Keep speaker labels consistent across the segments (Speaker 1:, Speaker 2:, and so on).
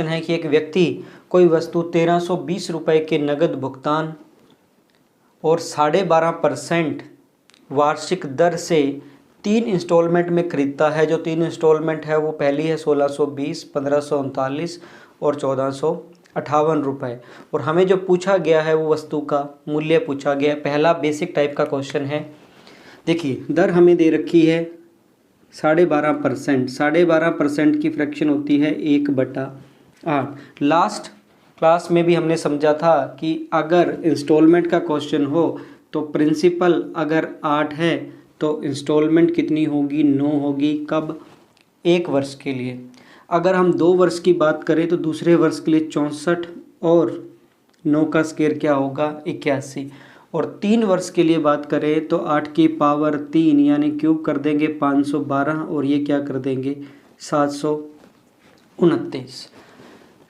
Speaker 1: है कि एक व्यक्ति कोई वस्तु 1320 रुपये के नगद भुगतान और 12.5% वार्षिक दर से 3 इंस्टॉलमेंट में खरीदता है। जो 3 इंस्टॉलमेंट है वो पहली है 1620, 1539 और 1458 रुपये। और हमें जो पूछा गया है वो वस्तु का मूल्य पूछा गया है। पहला बेसिक टाइप का क्वेश्चन है। देखिए दर हमें दे रखी है 12.5%। 12.5% की फ्रैक्शन होती है 1/8। लास्ट क्लास में भी हमने समझा था कि अगर इंस्टॉलमेंट का क्वेश्चन हो तो प्रिंसिपल अगर 8 है तो इंस्टॉलमेंट कितनी होगी, 9 होगी। कब? 1 वर्ष के लिए। अगर हम 2 वर्ष की बात करें तो दूसरे वर्ष के लिए 64 और 9 का स्क्वायर क्या होगा, 81। और 3 वर्ष के लिए बात करें तो 8 की पावर 3 यानी क्यूब कर देंगे 512 और ये क्या कर देंगे 729।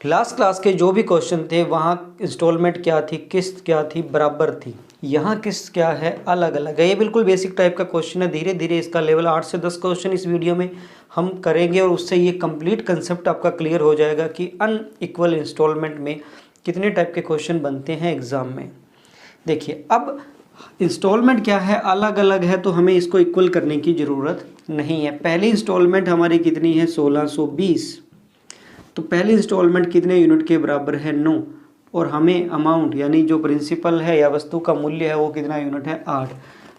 Speaker 1: लास्ट क्लास के जो भी क्वेश्चन थे वहाँ इंस्टॉलमेंट क्या थी, किस्त क्या थी, बराबर थी। यहाँ किस्त क्या है, अलग अलग है। ये बिल्कुल बेसिक टाइप का क्वेश्चन है। धीरे धीरे इसका लेवल 8 से 10 क्वेश्चन इस वीडियो में हम करेंगे और उससे ये कंप्लीट कंसेप्ट आपका क्लियर हो जाएगा कि अनइक्वल इंस्टॉलमेंट में कितने टाइप के क्वेश्चन बनते हैं एग्ज़ाम में। देखिए अब इंस्टॉलमेंट क्या है, अलग अलग है तो हमें इसको इक्वल करने की ज़रूरत नहीं है। पहली इंस्टॉलमेंट हमारी कितनी है 1620, तो पहली इंस्टॉलमेंट कितने यूनिट के बराबर है 9। और हमें अमाउंट यानी जो प्रिंसिपल है या वस्तु का मूल्य है वो कितना यूनिट है 8।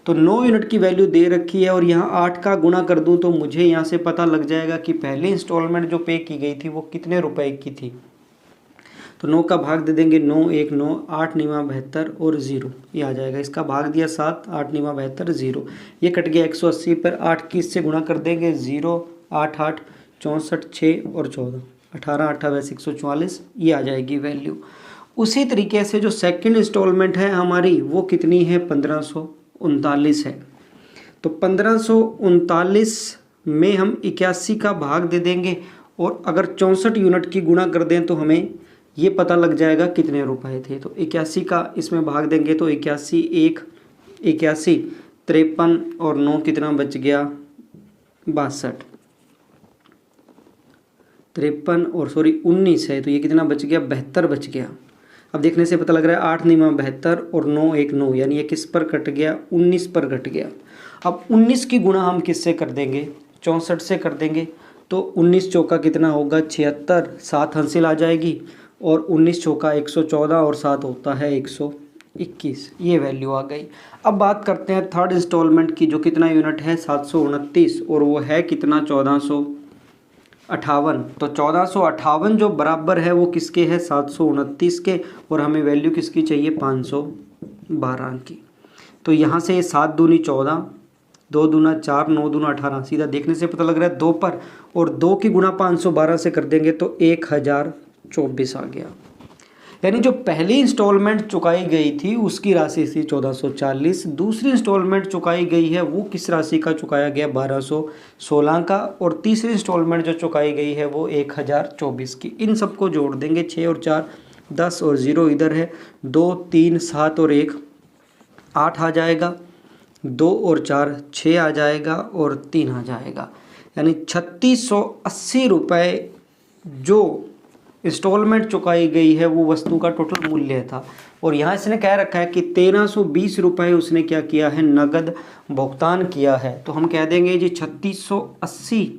Speaker 1: तो 9 यूनिट की वैल्यू दे रखी है और यहाँ 8 का गुणा कर दूँ तो मुझे यहाँ से पता लग जाएगा कि पहली इंस्टॉलमेंट जो पे की गई थी वो कितने रुपए की थी। तो 9 का भाग दे देंगे 9 1 9, 8 9 72 और 0 ये आ जाएगा। इसका भाग दिया 7, 8 9 72 0, ये कट गया 180 पर 8 की इससे गुणा कर देंगे 0 8 8 64 6 और 14 18 28 144 ये आ जाएगी वैल्यू। उसी तरीके से जो सेकंड इंस्टॉलमेंट है हमारी वो कितनी है 1539 है। तो 1539 में हम 81 का भाग दे देंगे और अगर 64 यूनिट की गुणा कर दें तो हमें ये पता लग जाएगा कितने रुपए थे। तो 81 का इसमें भाग देंगे तो 81 1 81 53 और 9 कितना बच गया 62, 53 और 19 है तो ये कितना बच गया 72 बच गया। अब देखने से पता लग रहा है 8 9 72 और 9 1 9 यानी ये किस पर कट गया 19 पर कट गया। अब 19 की गुणा हम किससे कर देंगे 64 से कर देंगे तो 19 चौका कितना होगा 76, 7 हासिल आ जाएगी और 19 चौका 114 और 7 होता है 121, ये वैल्यू आ गई। अब बात करते हैं थर्ड इंस्टॉलमेंट की जो कितना यूनिट है 729 और वो है कितना 1458। तो 1458 जो बराबर है वो किसके है 729 के और हमें वैल्यू किसकी चाहिए 512 की। तो यहाँ से 7 दूनी 14, 2 दूना 4, 9 दूना 18, सीधा देखने से पता लग रहा है 2 पर और 2 की गुणा 512 से कर देंगे तो 1024 आ गया। यानी जो पहली इंस्टॉलमेंट चुकाई गई थी उसकी राशि थी 1440, दूसरी इंस्टॉलमेंट चुकाई गई है वो किस राशि का चुकाया गया 1216 का और तीसरी इंस्टॉलमेंट जो चुकाई गई है वो 1024 की। इन सबको जोड़ देंगे 6 और 4 10 और 0 इधर है 2 3 7 और 1 8 आ जाएगा, 2 और 4 6 आ जाएगा और 3 आ जाएगा। यानी 3680 रुपये जो इंस्टॉलमेंट चुकाई गई है वो वस्तु का टोटल मूल्य था। और यहाँ इसने कह रखा है कि 1320 रुपये उसने क्या किया है नगद भुगतान किया है। तो हम कह देंगे जी 3680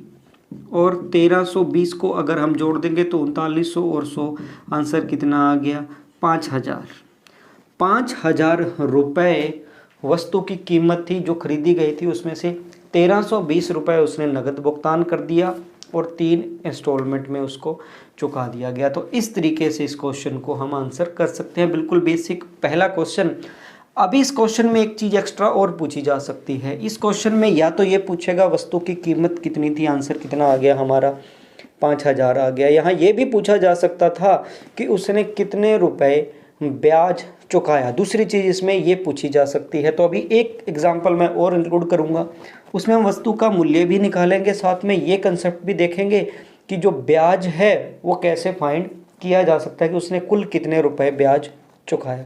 Speaker 1: और 1320 को अगर हम जोड़ देंगे तो 3900 और 100 आंसर कितना आ गया 5000 रुपये वस्तु की कीमत थी जो खरीदी गई थी। उसमें से 1320 रुपये उसने नगद भुगतान कर दिया और 3 इंस्टॉलमेंट में उसको चुका दिया गया। तो इस तरीके से इस क्वेश्चन को हम आंसर कर सकते हैं। बिल्कुल बेसिक पहला क्वेश्चन। अभी इस क्वेश्चन में एक चीज़ एक्स्ट्रा और पूछी जा सकती है। इस क्वेश्चन में या तो ये पूछेगा वस्तु की कीमत कितनी थी, आंसर कितना आ गया हमारा 5000 आ गया। यहाँ ये भी पूछा जा सकता था कि उसने कितने रुपए ब्याज चुकाया। दूसरी चीज़ इसमें ये पूछी जा सकती है। तो अभी एक एग्जांपल मैं और इंक्लूड करूँगा, उसमें हम वस्तु का मूल्य भी निकालेंगे, साथ में ये कंसेप्ट भी देखेंगे कि जो ब्याज है वो कैसे फाइंड किया जा सकता है कि उसने कुल कितने रुपए ब्याज चुकाया।